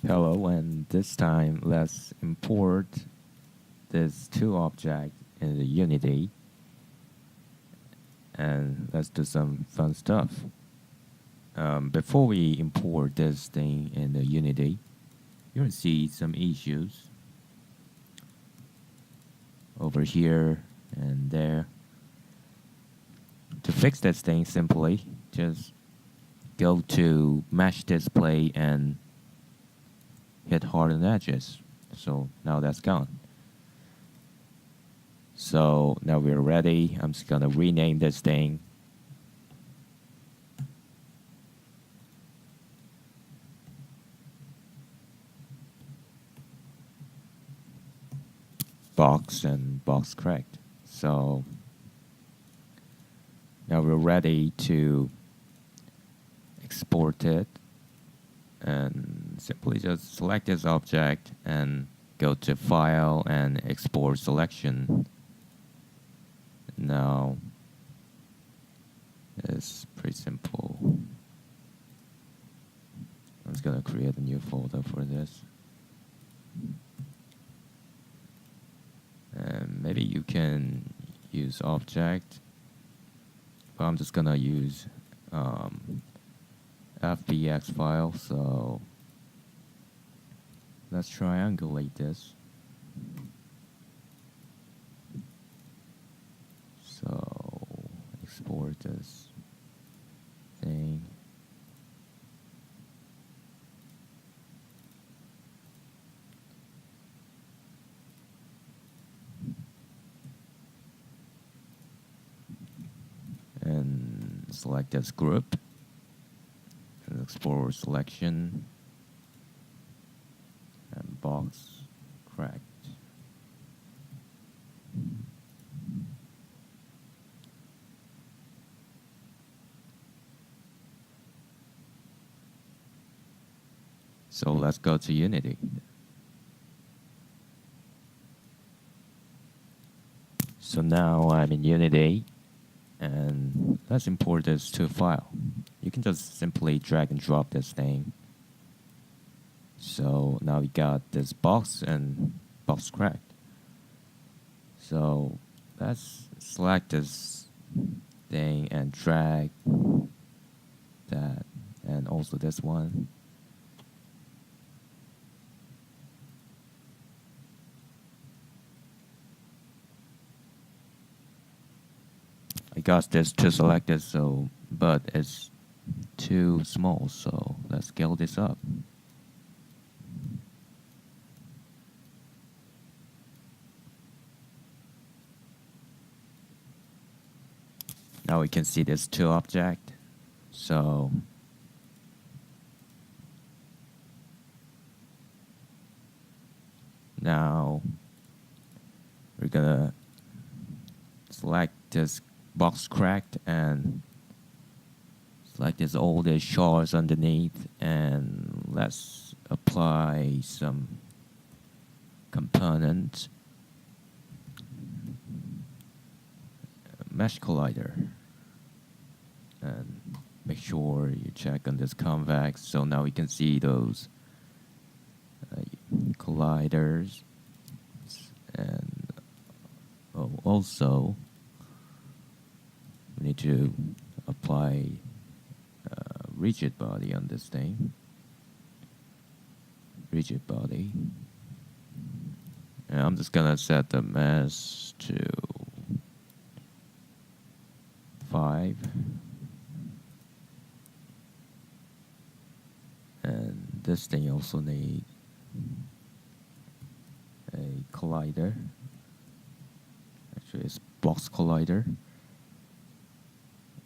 Hello, and this time let's import these two objects in the Unity and let's do some fun stuff. Before we import this thing in the Unity, you're gonna see some issues over here and there. To fix this thing, simply just go to Mesh Display and hit Harden Edges. So now that's gone. So now we're ready. I'm just gonna rename this thing. Box and box cracked. So now we're ready to export it, and simply just select this object and go to File and Export Selection. Now it's pretty simple. I'm just gonna create a new folder for this. And maybe you can use object, but I'm just gonna use FBX file. So let's triangulate this. So export this thing. And select this group and export selection and box cracked. So let's go to Unity. So now I'm in Unity, and let's import this to a file. You can just simply drag and drop this thing. So now we got this box and box cracked. So let's select this thing and drag that, and also this one. I got this to select it, so but it's too small, so let's scale this up. Now we can see this two object. So now we're gonna select this box cracked and select this all the shards underneath, and let's apply some components. Mesh collider, and make sure you check on this convex. So now we can see those colliders, and also we need to apply rigid body on this thing. Rigid body, and I'm just gonna set the mass to 5, and this thing also need a collider. Actually, it's box collider,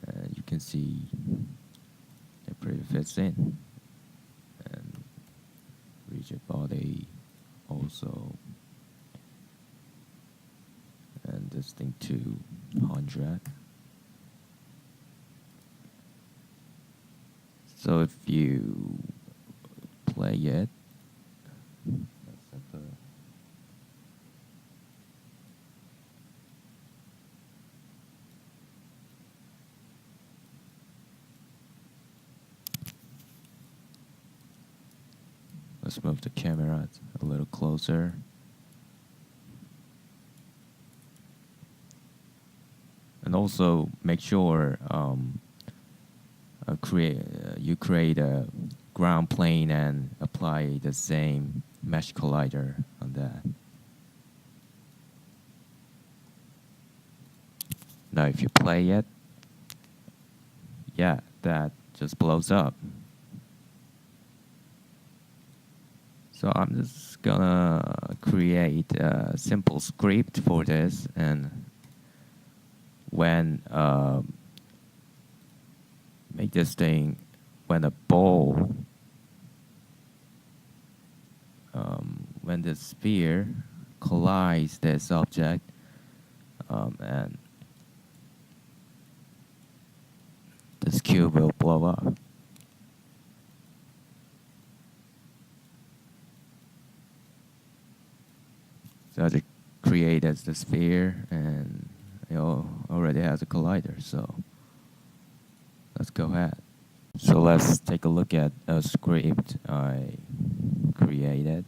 and you can see it pretty fits in. And rigid body also, and this thing 200. So if you play it, Let's move the camera a little closer. And also make sure you create a ground plane and apply the same mesh collider on that. Now if you play it, yeah, that just blows up. So I'm just gonna create a simple script for this, and when make this thing when a ball when the sphere collides this object and this cube will blow up. So it creates the sphere and it already has a collider, so let's go ahead. So let's take a look at a script I created.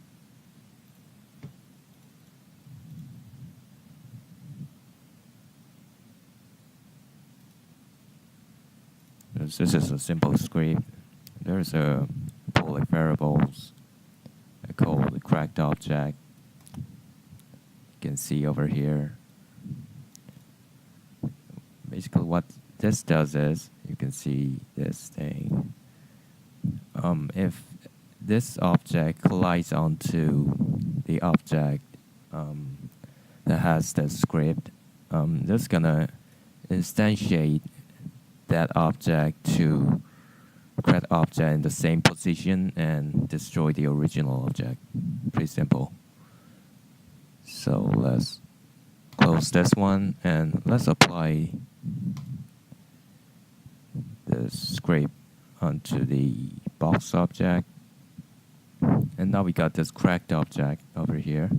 This is a simple script. There's a pool of variables I call the cracked object. You can see over here. Basically what this does is, you can see this thing. If this object collides onto the object that has the script, that's gonna instantiate that object to create object in the same position and destroy the original object. Pretty simple. So let's close this one and let's apply the script onto the box object. And now we got this cracked object over here.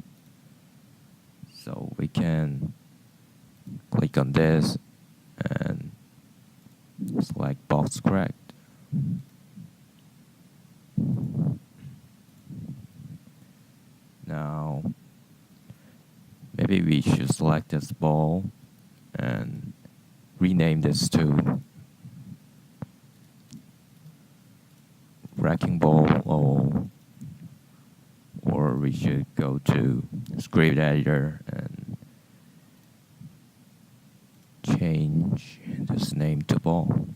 So we can click on this and select box cracked. Now maybe we should select this ball and rename this to wrecking ball, or we should go to script editor and change this name to ball.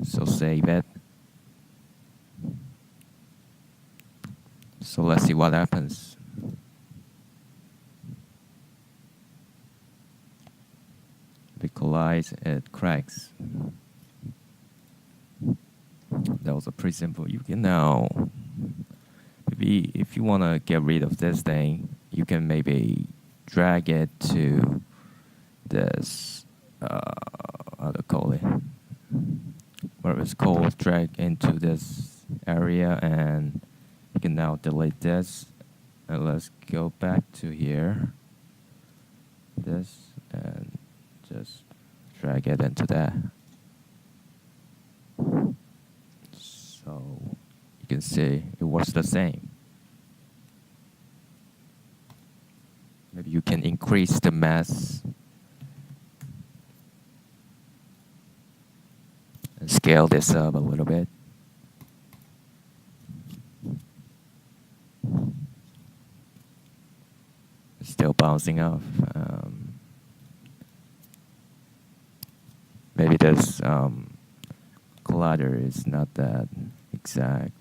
So save it. So let's see what happens. If it collides, it cracks. That was a pretty simple. You can now, maybe if you want to get rid of this thing, you can maybe drag it to this, how to call it, what it's called, drag into this area, and you can now delete this. And let's go back to here, this, and just drag it into that. So you can see it works the same. Maybe you can increase the mass and scale this up a little bit. It's still bouncing off. Maybe this collider is not that exact.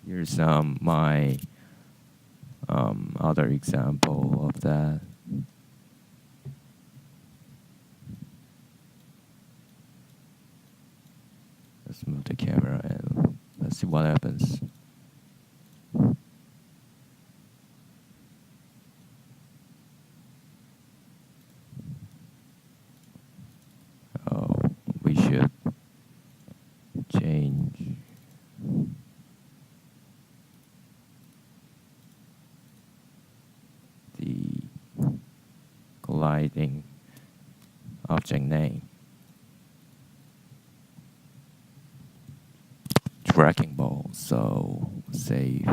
Here's my other example of that. Let's move the camera and let's see what happens. Oh, we should change the colliding object name. Tracking ball, so save,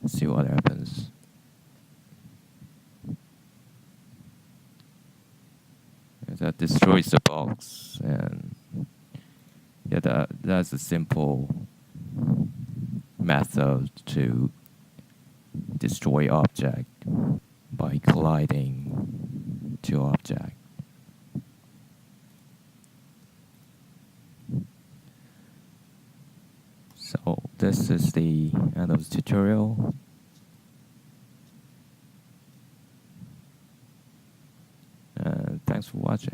see what happens. That destroys the box, and yeah, that's a simple method to destroy object by colliding two objects. So this is the end of the tutorial. Thanks for watching.